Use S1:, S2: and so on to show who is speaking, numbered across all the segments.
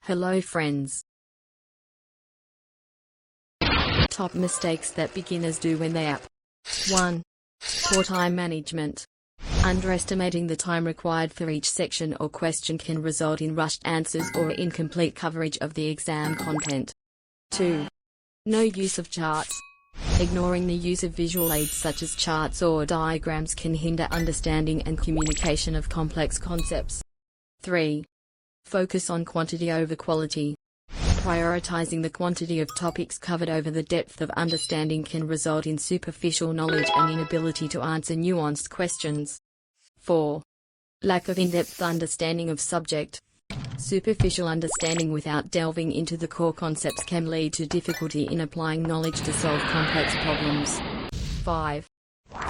S1: Hello friends. Top mistakes that beginners do when they app. 1. Poor time management. Underestimating the time required for each section or question can result in rushed answers or incomplete coverage of the exam content. 2. No use of charts. Ignoring the use of visual aids such as charts or diagrams can hinder understanding and communication of complex concepts. 3. Focus on quantity over quality. Prioritizing the quantity of topics covered over the depth of understanding can result in superficial knowledge and inability to answer nuanced questions. 4. Lack of in-depth understanding of subject. Superficial understanding without delving into the core concepts can lead to difficulty in applying knowledge to solve complex problems. 5.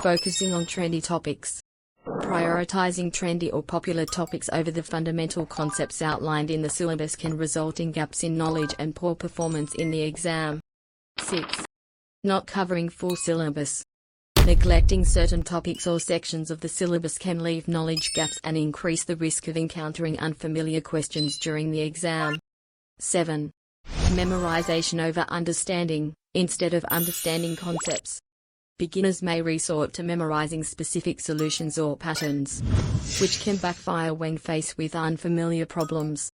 S1: Focusing on trendy topics. Prioritizing trendy or popular topics over the fundamental concepts outlined in the syllabus can result in gaps in knowledge and poor performance in the exam. 6. Not covering full syllabus. Neglecting certain topics or sections of the syllabus can leave knowledge gaps and increase the risk of encountering unfamiliar questions during the exam. 7. Memorization over understanding. Instead of understanding concepts, beginners may resort to memorizing specific solutions or patterns, which can backfire when faced with unfamiliar problems.